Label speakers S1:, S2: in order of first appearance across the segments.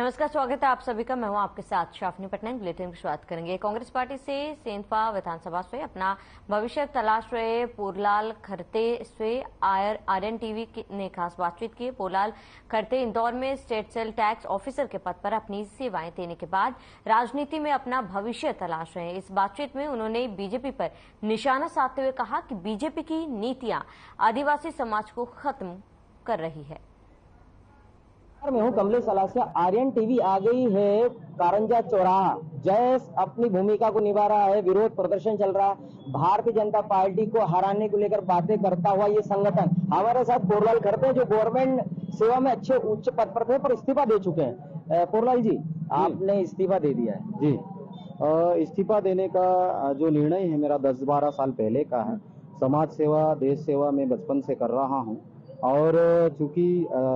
S1: नमस्कार, स्वागत है आप सभी का। मैं हूं आपके साथ शाफनी पटनायक। बुलेटिन की शुरुआत करेंगे। कांग्रेस पार्टी से सेंधवा विधानसभा से अपना भविष्य तलाश रहे पोरलाल खरते से आर्यन टीवी ने खास बातचीत की। पोरलाल खरते इंदौर में स्टेट सेल टैक्स ऑफिसर के पद पर अपनी सेवाएं देने के बाद राजनीति में अपना भविष्य तलाश रहे हैं। इस बातचीत में उन्होंने बीजेपी पर निशाना साधते हुए कहा कि बीजेपी की नीतियां आदिवासी समाज को खत्म कर रही है।
S2: मैं हूं कमलेश सलासिया। आर्यन टीवी आ गई है कारंजा चौराहा। जैस अपनी भूमिका को निभा रहा है, विरोध प्रदर्शन चल रहा है। भारतीय जनता पार्टी को हराने को लेकर बातें करता हुआ ये संगठन। हमारे साथ पोरलाल खरते हैं जो गवर्नमेंट सेवा में अच्छे उच्च पद पर थे पर इस्तीफा दे चुके हैं। पोरलाल जी, आपने इस्तीफा दे दिया है।
S3: जी, इस्तीफा देने का जो निर्णय है मेरा 10-12 साल पहले का है। समाज सेवा, देश सेवा मैं बचपन से कर रहा हूं और चूंकि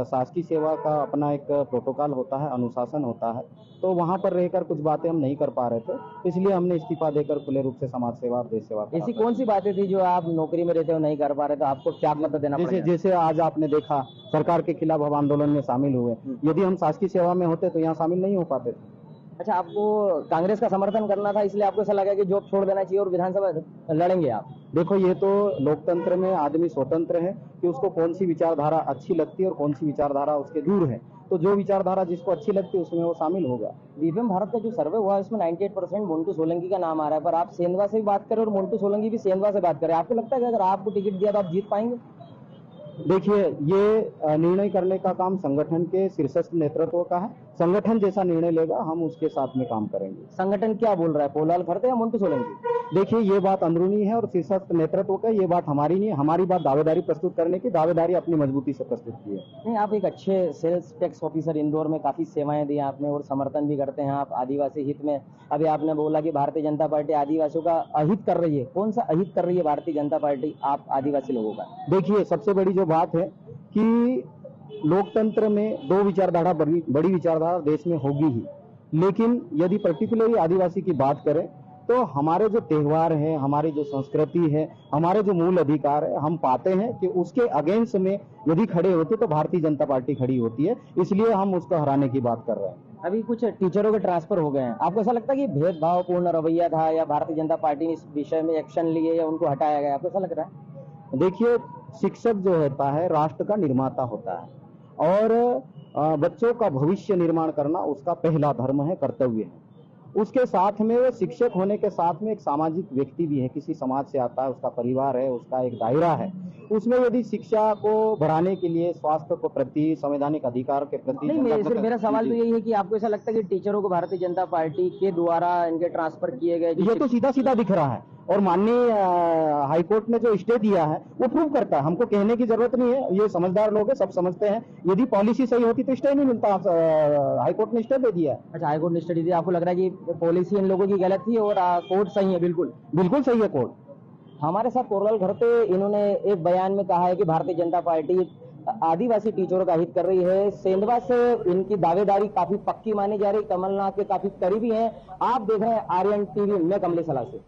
S3: शासकीय सेवा का अपना एक प्रोटोकॉल होता है, अनुशासन होता है, तो वहां पर रहकर कुछ बातें हम नहीं कर पा रहे थे, इसलिए हमने इस्तीफा देकर खुले रूप से समाज सेवा और देश सेवा।
S2: ऐसी कौन सी बातें थी जो आप नौकरी में रहते हो नहीं कर पा रहे, तो आपको क्या मतलब देना पड़ा?
S3: जैसे आज आपने देखा सरकार के खिलाफ हम आंदोलन में शामिल हुए। यदि हम शासकीय सेवा में होते तो यहाँ शामिल नहीं हो पाते थे।
S2: अच्छा, आपको कांग्रेस का समर्थन करना था, इसलिए आपको ऐसा लगा कि जॉब छोड़ देना चाहिए और विधानसभा लड़ेंगे आप?
S3: देखो, ये तो लोकतंत्र में आदमी स्वतंत्र है कि उसको कौन सी विचारधारा अच्छी लगती है और कौन सी विचारधारा उसके दूर है, तो जो विचारधारा जिसको अच्छी लगती है उसमें वो शामिल होगा।
S2: दिव्यांग भारत का जो सर्वे हुआ है इसमें 98% मोन्टू सोलंकी का नाम आ रहा है, पर आप सेंधवा से भी बात करें और मोन्टू सोलंकी भी सेंधवा से बात करें, आपको लगता है कि अगर आपको टिकट दिया तो आप जीत पाएंगे?
S3: देखिए, ये निर्णय करने का काम संगठन के शीर्षस्थ नेतृत्व का है। संगठन जैसा निर्णय लेगा हम उसके साथ में काम करेंगे।
S2: संगठन क्या बोल रहा है, पोरलाल खरते या मोन्टू सोलंकी?
S3: देखिए, ये बात अंदरूनी है और शीर्षस्थ नेतृत्व का, ये बात हमारी नहीं है। हमारी बात दावेदारी प्रस्तुत करने की, दावेदारी अपनी मजबूती से प्रस्तुत की है।
S2: नहीं, आप एक अच्छे सेल्स टैक्स ऑफिसर, इंदौर में काफी सेवाएं दी आपने और समर्थन भी करते हैं आप आदिवासी हित में। अभी आपने बोला कि भारतीय जनता पार्टी आदिवासियों का अहित कर रही है। कौन सा अहित कर रही है भारतीय जनता पार्टी आप आदिवासी लोगों का?
S3: देखिए, सबसे बड़ी जो बात है कि लोकतंत्र में दो विचारधारा, बड़ी विचारधारा देश में होगी ही, लेकिन यदि पर्टिकुलरली आदिवासी की बात करें तो हमारे जो त्योहार है, हमारी जो संस्कृति है, हमारे जो मूल अधिकार है, हम पाते हैं कि उसके अगेंस्ट में यदि खड़े होते तो भारतीय जनता पार्टी खड़ी होती है, इसलिए हम उसको हराने की बात कर रहे हैं।
S2: अभी कुछ टीचरों के ट्रांसफर हो गए हैं, आपको ऐसा लगता है कि भेदभावपूर्ण रवैया था या भारतीय जनता पार्टी ने इस विषय में एक्शन लिए या उनको हटाया गया, आपको ऐसा लग रहा है?
S3: देखिए, शिक्षक जो होता है राष्ट्र का निर्माता होता है और बच्चों का भविष्य निर्माण करना उसका पहला धर्म है, कर्तव्य है। उसके साथ में वो शिक्षक होने के साथ में एक सामाजिक व्यक्ति भी है, किसी समाज से आता है, उसका परिवार है, उसका एक दायरा है। उसमें यदि शिक्षा को बढ़ाने के लिए, स्वास्थ्य को प्रति, संवैधानिक अधिकार के प्रति
S2: नहीं, मेरा सवाल तो यही है कि आपको ऐसा लगता है कि टीचरों को भारतीय जनता पार्टी के द्वारा इनके ट्रांसफर किए गए?
S3: ये तो सीधा सीधा दिख रहा है और माननीय हाईकोर्ट ने जो स्टे दिया है वो प्रूव करता है। हमको कहने की जरूरत नहीं है, ये समझदार लोग हैं, सब समझते हैं। यदि पॉलिसी सही होती तो स्टे नहीं मिलता। हाईकोर्ट ने स्टे दे दिया है।
S2: अच्छा, हाईकोर्ट ने स्टे दिया, आपको लग रहा है कि पॉलिसी इन लोगों की गलत थी और कोर्ट सही है? बिल्कुल
S3: बिल्कुल सही है कोर्ट।
S2: हमारे साथ पोरलाल खरते, इन्होंने एक बयान में कहा है कि भारतीय जनता पार्टी आदिवासी टीचरों का हित कर रही है। सेंधवा से इनकी दावेदारी काफी पक्की मानी जा रही, कमलनाथ के काफी करीबी हैं। आप देख रहे हैं आर्यन टीवी, मैं कमलेश सलासिया।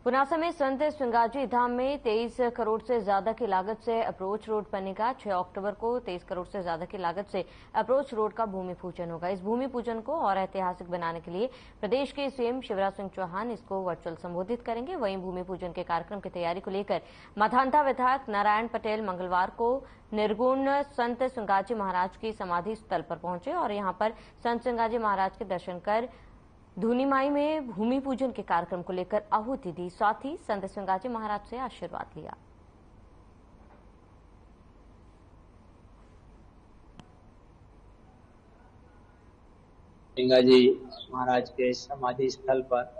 S1: पुनासा में संत सिंगाजी धाम में 23 करोड़ से ज्यादा की लागत से अप्रोच रोड बनेगा। 6 अक्टूबर को 23 करोड़ से ज्यादा की लागत से अप्रोच रोड का भूमि पूजन होगा। इस भूमि पूजन को और ऐतिहासिक बनाने के लिए प्रदेश के सीएम शिवराज सिंह चौहान इसको वर्चुअल संबोधित करेंगे। वहीं भूमि पूजन के कार्यक्रम की तैयारी को लेकर माधांता विधायक नारायण पटेल मंगलवार को निर्गुण संत सिंगाजी महाराज की समाधि स्थल पर पहुंचे और यहां पर संत सिंगाजी महाराज के दर्शन कर धूनीमाई में भूमि पूजन के कार्यक्रम को लेकर आहुति दी। साथ ही संत सिंगाजी महाराज से आशीर्वाद लिया।
S4: सिंगाजी महाराज के समाधि स्थल पर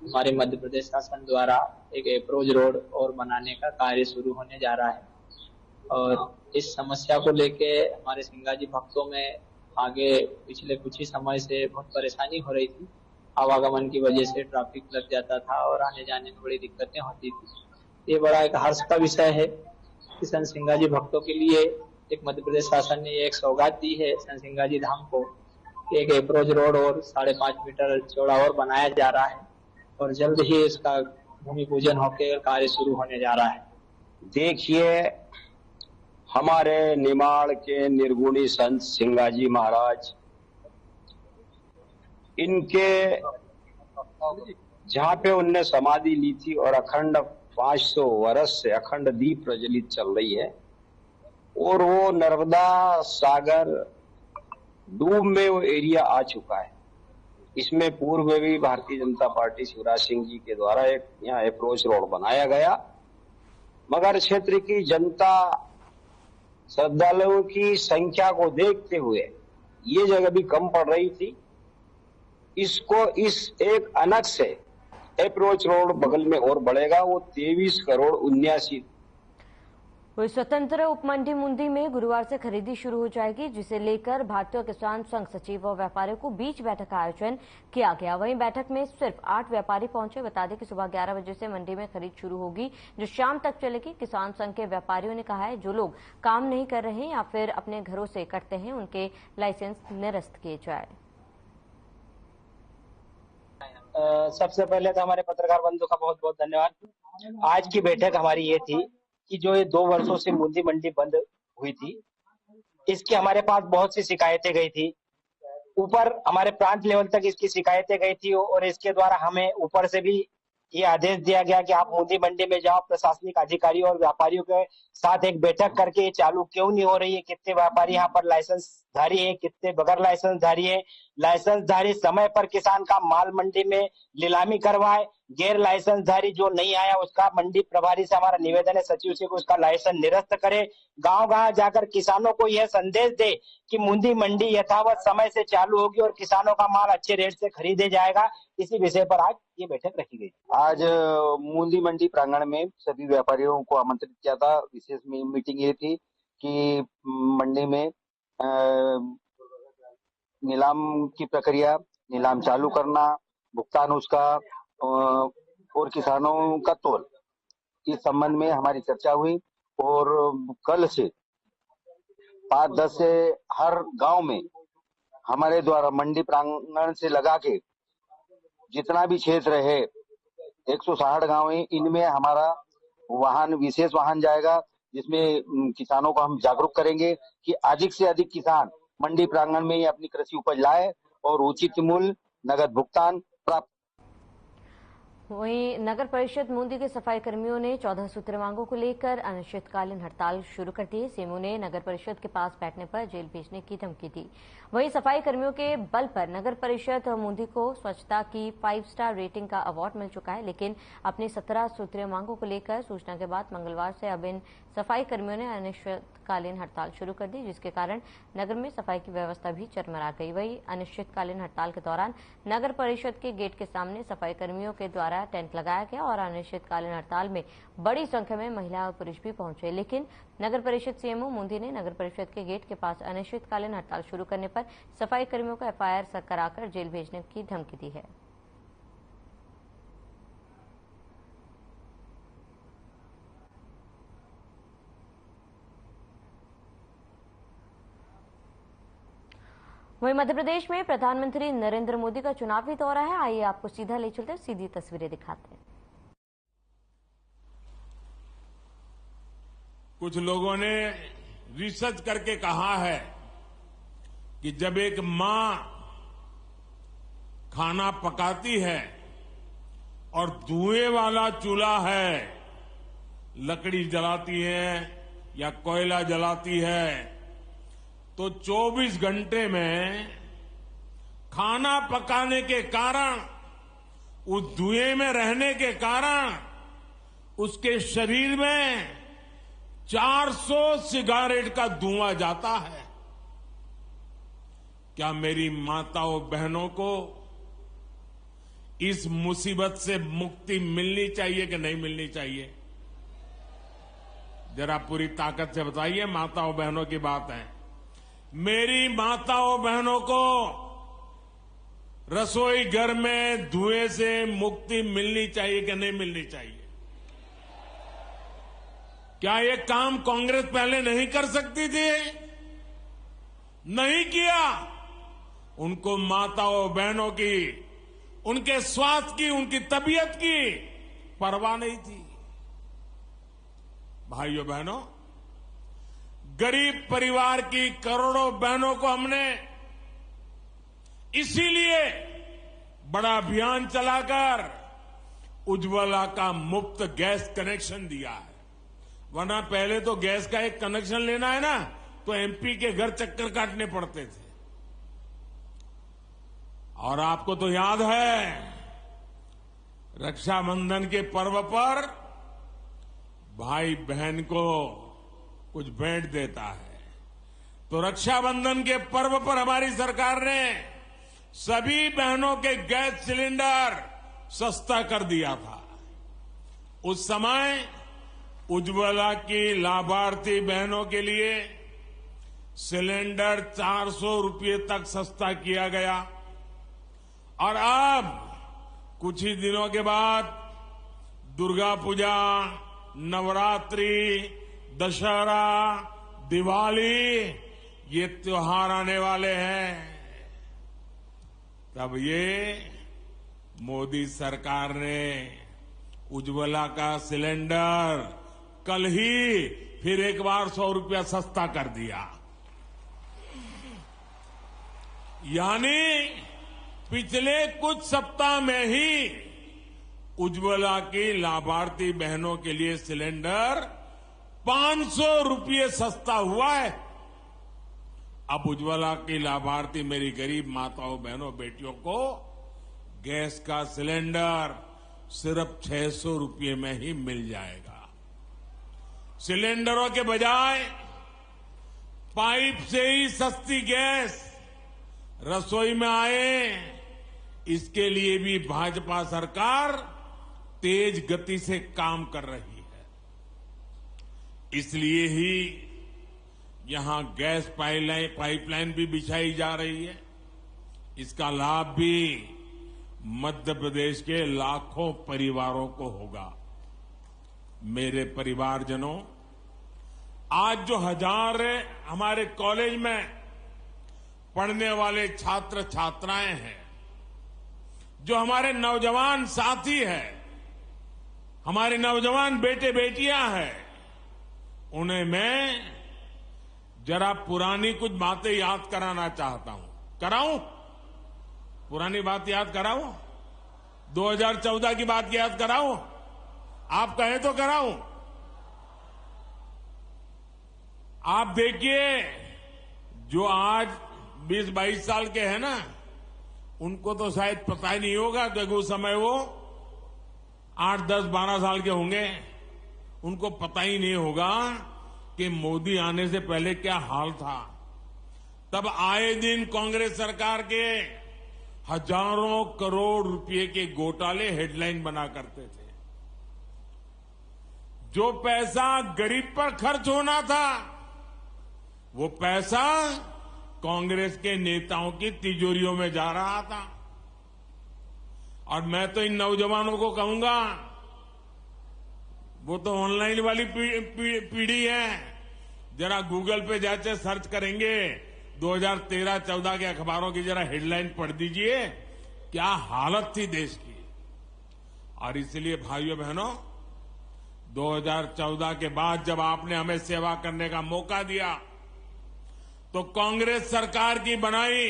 S4: हमारे मध्य प्रदेश शासन द्वारा एक अप्रोच रोड और बनाने का कार्य शुरू होने जा रहा है और इस समस्या को लेके हमारे सिंगाजी भक्तों में आगे पिछले कुछ ही समय से बहुत परेशानी हो रही थी। आवागमन की वजह से ट्रैफिक लग जाता था और आने जाने में बड़ी दिक्कतें होती थी। ये बड़ा एक हर्ष का विषय है कि संत सिंगाजी भक्तों के लिए एक मध्य प्रदेश शासन ने एक सौगात दी है संत सिंगाजी धाम को। एक अप्रोच रोड और 5.5 मीटर चौड़ा और बनाया जा रहा है और जल्द ही इसका भूमि पूजन होकर कार्य शुरू होने जा रहा है।
S5: देखिए, हमारे निमाड़ के निर्गुणी संत सिंगाजी महाराज इनके जहाँ पे उनने समाधि ली थी और अखंड 500 वर्ष से अखंड दीप प्रज्वलित चल रही है और वो नर्मदा सागर डूब में वो एरिया आ चुका है। इसमें पूर्व में भी भारतीय जनता पार्टी शिवराज सिंह जी के द्वारा एक यहाँ अप्रोच रोड बनाया गया, मगर क्षेत्र की जनता श्रद्धालुओं की संख्या को देखते हुए ये जगह भी कम पड़ रही थी। इसको इस एक अनक से अप्रोच रोड बगल में और बढ़ेगा, वो 23 करोड़ 79।
S1: वही स्वतंत्र उपमंडी मुंदी में गुरुवार से खरीदी शुरू हो जाएगी, जिसे लेकर भारतीय किसान संघ सचिव और व्यापारियों को बीच बैठक का आयोजन किया गया। वहीं बैठक में सिर्फ 8 व्यापारी पहुंचे। बता दें कि सुबह 11 बजे से मंडी में खरीद शुरू होगी, जो शाम तक चलेगी। किसान संघ के व्यापारियों ने कहा है, जो लोग काम नहीं कर रहे हैं या फिर अपने घरों से कटते हैं, उनके लाइसेंस निरस्त किए जाए।
S6: सबसे पहले तो हमारे पत्रकार बंधु का बहुत बहुत धन्यवाद। आज की बैठक हमारी ये थी कि जो ये 2 वर्षों से मुंदी मंडी बंद हुई थी, इसकी हमारे पास बहुत सी शिकायतें गई थी। ऊपर हमारे प्रांत लेवल तक इसकी शिकायतें गई थी और इसके द्वारा हमें ऊपर से भी ये आदेश दिया गया कि आप मुंदी मंडी में जाओ, प्रशासनिक अधिकारियों और व्यापारियों के साथ एक बैठक करके ये चालू क्यों नहीं हो रही है, कितने व्यापारी यहाँ पर लाइसेंसधारी है, कितने बगैर लाइसेंसधारी है, लाइसेंसधारी समय पर किसान का माल मंडी में नीलामी करवाए, गैर लाइसेंसधारी जो नहीं आया उसका मंडी प्रभारी से हमारा निवेदन है सचिव से को उसका लाइसेंस निरस्त करे। गांव-गांव जाकर किसानों को यह संदेश दे कि मुंदी मंडी यथावत समय से चालू होगी और किसानों का माल अच्छे रेट से खरीदे जाएगा। इसी विषय पर आज ये बैठक रखी गई।
S5: आज मुंदी मंडी प्रांगण में सभी व्यापारियों को आमंत्रित किया था। विशेष मीटिंग ये थी कि मंडी में नीलाम की प्रक्रिया, नीलाम चालू करना, भुगतान उसका और किसानों का तोल, इस संबंध में हमारी चर्चा हुई। और कल से 5-10 से हर गांव में हमारे द्वारा मंडी प्रांगण से लगा के जितना भी क्षेत्र है 160 गांव है, इनमें हमारा वाहन, विशेष वाहन जाएगा, जिसमें किसानों को हम जागरूक करेंगे कि अधिक से अधिक किसान मंडी प्रांगण में ही अपनी कृषि उपज लाए और उचित मूल्य नगद भुगतान प्राप्त।
S1: वहीं नगर परिषद मुंदी के सफाई कर्मियों ने 14 सूत्री मांगों को लेकर अनिश्चितकालीन हड़ताल शुरू कर दी। सीएमओ ने नगर परिषद के पास बैठने पर जेल भेजने की धमकी दी। वहीं सफाई कर्मियों के बल पर नगर परिषद मुंदी को स्वच्छता की 5 स्टार रेटिंग का अवार्ड मिल चुका है, लेकिन अपनी 17 सूत्रीय मांगों को लेकर सूचना के बाद मंगलवार से अब इन सफाई कर्मियों ने अनिश्चितकालीन हड़ताल शुरू कर दी, जिसके कारण नगर में सफाई की व्यवस्था भी चरमरा गई। वहीं अनिश्चितकालीन हड़ताल के दौरान नगर परिषद के गेट के सामने सफाई कर्मियों के द्वारा टेंट लगाया गया और अनिश्चितकालीन हड़ताल में बड़ी संख्या में महिला और पुरुष भी पहुंचे, लेकिन नगर परिषद सीएमओ मुंदी ने नगर परिषद के गेट के पास अनिश्चितकालीन हड़ताल शुरू करने पर सफाई कर्मियों को एफआईआर कराकर जेल भेजने की धमकी दी है। वहीं मध्य प्रदेश में प्रधानमंत्री नरेंद्र मोदी का चुनावी दौरा है। आइए आपको सीधा ले चलते हैं, सीधी तस्वीरें दिखाते हैं।
S7: कुछ लोगों ने रिसर्च करके कहा है कि जब एक मां खाना पकाती है और धुएं वाला चूल्हा है, लकड़ी जलाती है या कोयला जलाती है, तो 24 घंटे में खाना पकाने के कारण, उस धुएं में रहने के कारण उसके शरीर में 400 सिगारेट का धुआं जाता है। क्या मेरी माताओं बहनों को इस मुसीबत से मुक्ति मिलनी चाहिए कि नहीं मिलनी चाहिए? जरा पूरी ताकत से बताइए। माताओं बहनों की बात है। मेरी माताओं बहनों को रसोई घर में धुएं से मुक्ति मिलनी चाहिए कि नहीं मिलनी चाहिए? क्या ये काम कांग्रेस पहले नहीं कर सकती थी? नहीं किया। उनको माताओं बहनों की, उनके स्वास्थ्य की, उनकी तबीयत की परवाह नहीं थी। भाइयों बहनों, गरीब परिवार की करोड़ों बहनों को हमने इसीलिए बड़ा अभियान चलाकर उज्ज्वला का मुफ्त गैस कनेक्शन दिया है। वरना पहले तो गैस का एक कनेक्शन लेना है ना तो एमपी के घर चक्कर काटने पड़ते थे। और आपको तो याद है रक्षाबंधन के पर्व पर भाई बहन को कुछ भेंट देता है, तो रक्षाबंधन के पर्व पर हमारी सरकार ने सभी बहनों के गैस सिलेंडर सस्ता कर दिया था। उस समय उज्ज्वला की लाभार्थी बहनों के लिए सिलेंडर 400 रुपये तक सस्ता किया गया। और अब कुछ ही दिनों के बाद दुर्गा पूजा, नवरात्रि, दशहरा, दिवाली ये त्योहार आने वाले हैं। तब ये मोदी सरकार ने उज्ज्वला का सिलेंडर कल ही फिर एक बार 100 रुपया सस्ता कर दिया। यानी पिछले कुछ सप्ताह में ही उज्ज्वला की लाभार्थी बहनों के लिए सिलेंडर 500 रुपये सस्ता हुआ है। अब उज्ज्वला की लाभार्थी मेरी गरीब माताओं, बहनों, बेटियों को गैस का सिलेंडर सिर्फ 600 रुपये में ही मिल जाएगा। सिलेंडरों के बजाय पाइप से ही सस्ती गैस रसोई में आए, इसके लिए भी भाजपा सरकार तेज गति से काम कर रही है। इसलिए ही यहां गैस पाइपलाइन भी बिछाई जा रही है। इसका लाभ भी मध्य प्रदेश के लाखों परिवारों को होगा। मेरे परिवारजनों, आज जो हजार हमारे कॉलेज में पढ़ने वाले छात्र छात्राएं हैं, जो हमारे नौजवान साथी हैं, हमारे नौजवान बेटे बेटियां हैं, उन्हें मैं जरा पुरानी कुछ बातें याद कराना चाहता हूं। कराऊं? पुरानी बात याद कराऊं? 2014 की बात याद कराऊं? आप कहें तो कराऊं। आप देखिए, जो आज 20-22 साल के हैं ना, उनको तो शायद पता ही नहीं होगा, क्योंकि उस समय वो 8, 10, 12 साल के होंगे। उनको पता ही नहीं होगा कि मोदी आने से पहले क्या हाल था। तब आए दिन कांग्रेस सरकार के हजारों करोड़ रुपए के घोटाले हेडलाइन बना करते थे। जो पैसा गरीब पर खर्च होना था, वो पैसा कांग्रेस के नेताओं की तिजोरियों में जा रहा था। और मैं तो इन नौजवानों को कहूंगा, वो तो ऑनलाइन वाली पीढ़ी है, जरा गूगल पे जाके सर्च करेंगे 2013-14 के अखबारों की जरा हेडलाइन पढ़ दीजिए, क्या हालत थी देश की। और इसलिए भाइयों बहनों, 2014 के बाद जब आपने हमें सेवा करने का मौका दिया, तो कांग्रेस सरकार की बनाई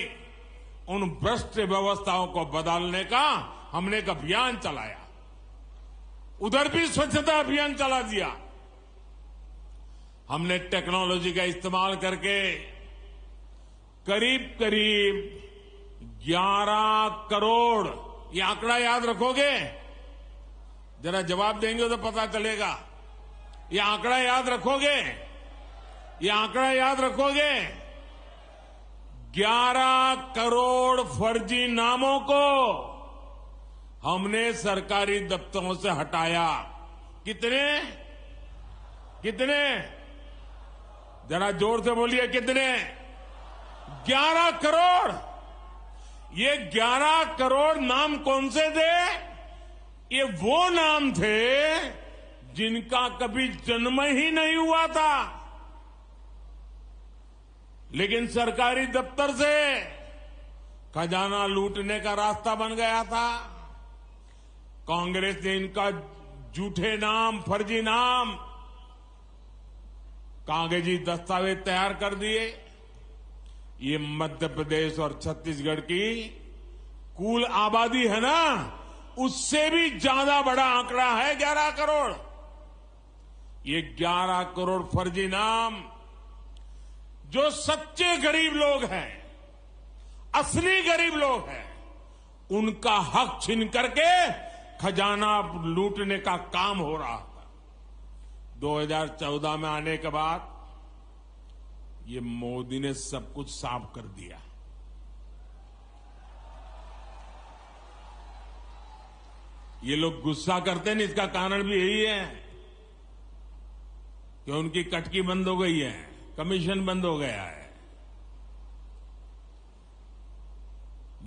S7: उन भ्रष्ट व्यवस्थाओं को बदलने का हमने एक अभियान चलाया। उधर भी स्वच्छता अभियान चला दिया। हमने टेक्नोलॉजी का इस्तेमाल करके करीब करीब 11 करोड़, ये आंकड़ा याद रखोगे? जरा जवाब देंगे तो पता चलेगा। ये आंकड़ा याद रखोगे? ये आंकड़ा याद रखोगे? 11 करोड़ फर्जी नामों को हमने सरकारी दफ्तरों से हटाया। कितने? कितने? जरा जोर से बोलिए, कितने? 11 करोड़। ये 11 करोड़ नाम कौन से थे? ये वो नाम थे जिनका कभी जन्म ही नहीं हुआ था, लेकिन सरकारी दफ्तर से खजाना लूटने का रास्ता बन गया था। कांग्रेस ने इनका झूठे नाम, फर्जी नाम, कागजी दस्तावेज तैयार कर दिए। ये मध्य प्रदेश और छत्तीसगढ़ की कुल आबादी है ना, उससे भी ज्यादा बड़ा आंकड़ा है 11 करोड़। ये 11 करोड़ फर्जी नाम जो सच्चे गरीब लोग हैं, असली गरीब लोग हैं, उनका हक छीन करके खजाना लूटने का काम हो रहा था। 2014 में आने के बाद ये मोदी ने सब कुछ साफ कर दिया। ये लोग गुस्सा करते हैं, इसका कारण भी यही है कि उनकी कटकी बंद हो गई है, कमीशन बंद हो गया है।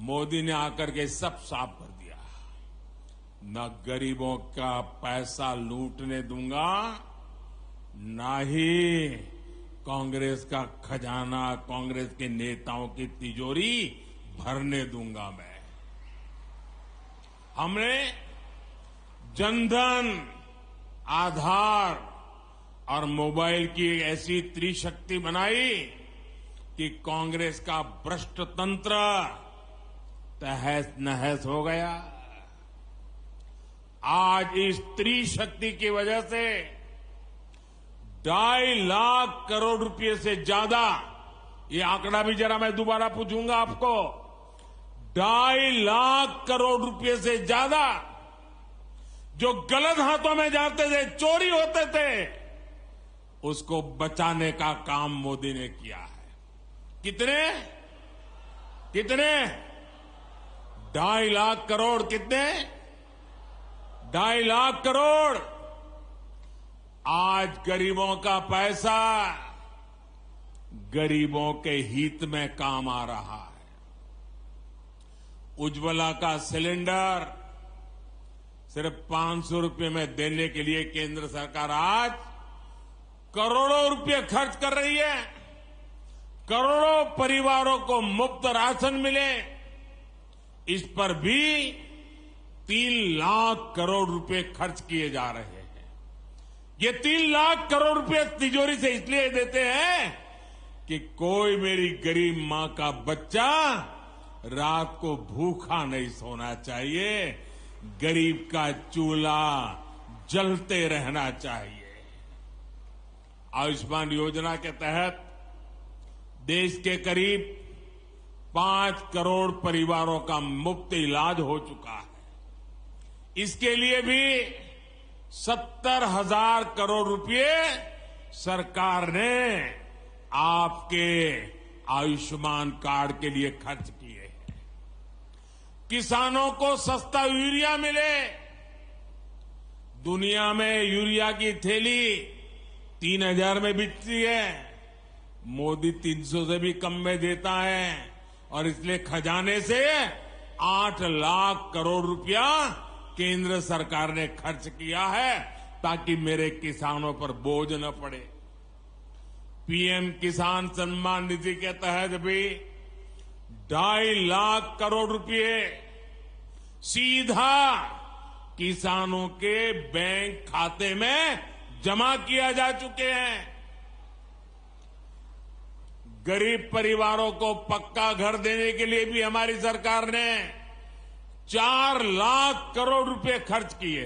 S7: मोदी ने आकर के सब साफ कर दिया। न गरीबों का पैसा लूटने दूंगा, ना ही कांग्रेस का खजाना, कांग्रेस के नेताओं की तिजोरी भरने दूंगा मैं। हमने जनधन, आधार और मोबाइल की एक ऐसी त्रिशक्ति बनाई कि कांग्रेस का भ्रष्ट तंत्र तहस नहस हो गया। आज इस त्रिशक्ति की वजह से 2.5 लाख करोड़ रुपए से ज्यादा, ये आंकड़ा भी जरा मैं दोबारा पूछूंगा आपको, 2.5 लाख करोड़ रुपए से ज्यादा जो गलत हाथों में जाते थे, चोरी होते थे, उसको बचाने का काम मोदी ने किया है। कितने 2.5 लाख करोड़। कितने? 2.5 लाख करोड़। आज गरीबों का पैसा गरीबों के हित में काम आ रहा है। उज्ज्वला का सिलेंडर सिर्फ 500 रुपए में देने के लिए केंद्र सरकार आज करोड़ों रुपए खर्च कर रही है। करोड़ों परिवारों को मुफ्त राशन मिले, इस पर भी 3 लाख करोड़ रुपए खर्च किए जा रहे हैं। ये 3 लाख करोड़ रुपए तिजोरी से इसलिए देते हैं कि कोई मेरी गरीब मां का बच्चा रात को भूखा नहीं सोना चाहिए, गरीब का चूल्हा जलते रहना चाहिए। आयुष्मान योजना के तहत देश के करीब 5 करोड़ परिवारों का मुफ्त इलाज हो चुका है। इसके लिए भी 70,000 करोड़ रुपए सरकार ने आपके आयुष्मान कार्ड के लिए खर्च किए हैं। किसानों को सस्ता यूरिया मिले। दुनिया में यूरिया की थैली 3,000 में बिकती है, मोदी 300 से भी कम में देता है, और इसलिए खजाने से 8 लाख करोड़ रुपया केंद्र सरकार ने खर्च किया है ताकि मेरे किसानों पर बोझ न पड़े। पीएम किसान सम्मान निधि के तहत भी 2.5 लाख करोड़ रुपए सीधा किसानों के बैंक खाते में जमा किया जा चुके हैं। गरीब परिवारों को पक्का घर देने के लिए भी हमारी सरकार ने 4 लाख करोड़ रुपए खर्च किए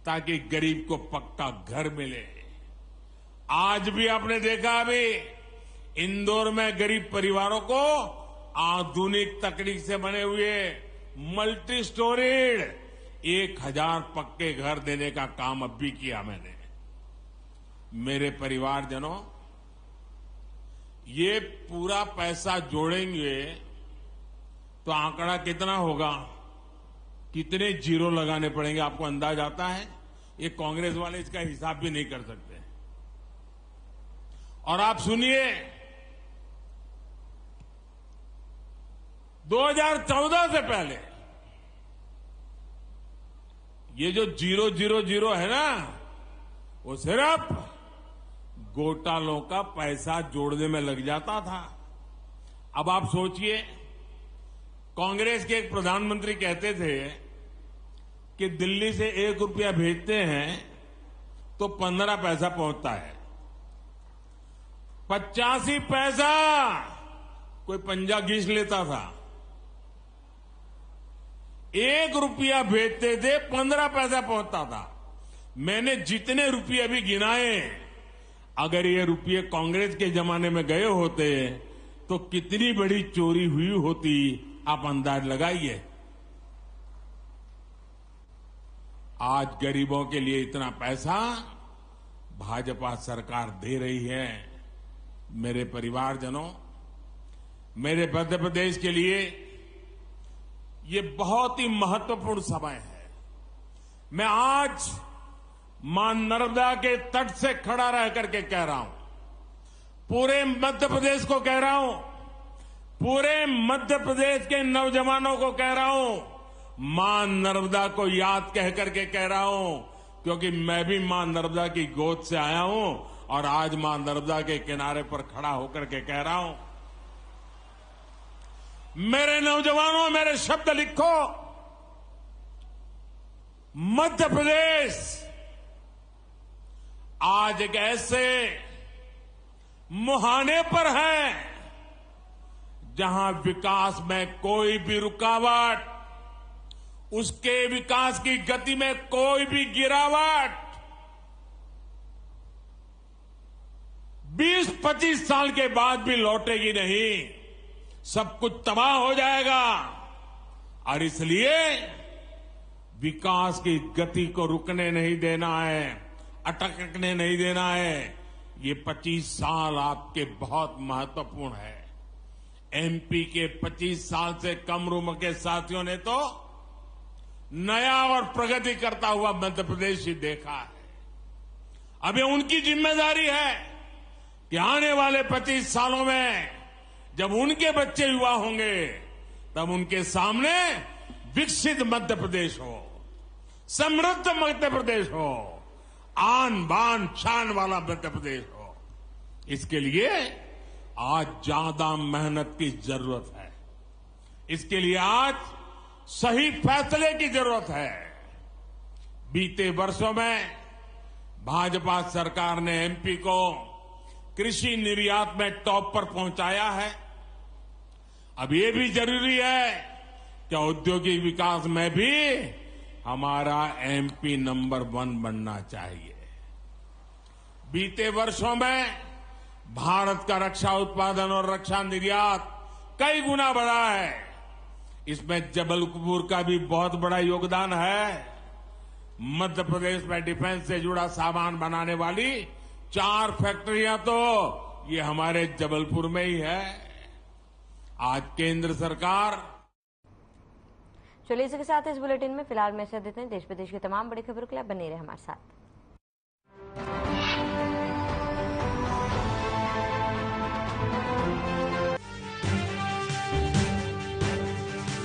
S7: ताकि गरीब को पक्का घर मिले। आज भी आपने देखा, अभी इंदौर में गरीब परिवारों को आधुनिक तकनीक से बने हुए मल्टी स्टोरीड 1000 पक्के घर देने का काम अब भी किया मैंने। मेरे परिवारजनों, ये पूरा पैसा जोड़ेंगे तो आंकड़ा कितना होगा, कितने जीरो लगाने पड़ेंगे, आपको अंदाज आता है? ये कांग्रेस वाले इसका हिसाब भी नहीं कर सकते। और आप सुनिए, 2014 से पहले ये जो 000 है ना, वो सिर्फ घोटालों का पैसा जोड़ने में लग जाता था। अब आप सोचिए, कांग्रेस के एक प्रधानमंत्री कहते थे कि दिल्ली से 1 रुपया भेजते हैं तो 15 पैसा पहुंचता है। 85 पैसा कोई पंजा घींच लेता था। 1 रुपया भेजते थे 15 पैसा पहुंचता था। मैंने जितने रुपये अभी गिनाए, अगर ये रुपये कांग्रेस के जमाने में गए होते तो कितनी बड़ी चोरी हुई होती, आप अंदाज लगाइए। आज गरीबों के लिए इतना पैसा भाजपा सरकार दे रही है। मेरे परिवारजनों, मेरे मध्य प्रदेश के लिए ये बहुत ही महत्वपूर्ण समय है। मैं आज मां नर्मदा के तट से खड़ा रह करके कह रहा हूं, पूरे मध्य प्रदेश को कह रहा हूं, पूरे मध्य प्रदेश के नौजवानों को कह रहा हूं, मां नर्मदा को याद कह करके कह रहा हूं, क्योंकि मैं भी मां नर्मदा की गोद से आया हूं और आज मां नर्मदा के किनारे पर खड़ा होकर के कह रहा हूं, मेरे नौजवानों, मेरे शब्द लिखो। मध्य प्रदेश आज एक ऐसे मुहाने पर है जहां विकास में कोई भी रुकावट, उसके विकास की गति में कोई भी गिरावट 20-25 साल के बाद भी लौटेगी नहीं। सब कुछ तबाह हो जाएगा और इसलिए विकास की गति को रुकने नहीं देना है, अटकने नहीं देना है। ये 25 साल आपके बहुत महत्वपूर्ण है। एमपी के 25 साल से कम उम्र के साथियों ने तो नया और प्रगति करता हुआ मध्य प्रदेश ही देखा है। अब ये उनकी जिम्मेदारी है कि आने वाले 25 सालों में जब उनके बच्चे युवा होंगे तब उनके सामने विकसित मध्य प्रदेश हो, समृद्ध मध्य प्रदेश हो, आन बान शान वाला मध्य प्रदेश हो। इसके लिए आज ज्यादा मेहनत की जरूरत है। इसके लिए आज सही फैसले की जरूरत है। बीते वर्षों में भाजपा सरकार ने एमपी को कृषि निर्यात में टॉप पर पहुंचाया है। अब ये भी जरूरी है कि औद्योगिक विकास में भी हमारा एमपी नंबर 1 बनना चाहिए। बीते वर्षों में भारत का रक्षा उत्पादन और रक्षा निर्यात कई गुना बढ़ा है। इसमें जबलपुर का भी बहुत बड़ा योगदान है। मध्य प्रदेश में डिफेंस से जुड़ा सामान बनाने वाली 4 फैक्ट्रियां तो ये हमारे जबलपुर में ही है। आज केंद्र सरकार।
S1: चलिए, इसी के साथ इस बुलेटिन में फिलहाल मैसेज देते हैं। देश विदेश की तमाम बड़ी खबरों के लिए बने रहे हमारे साथ।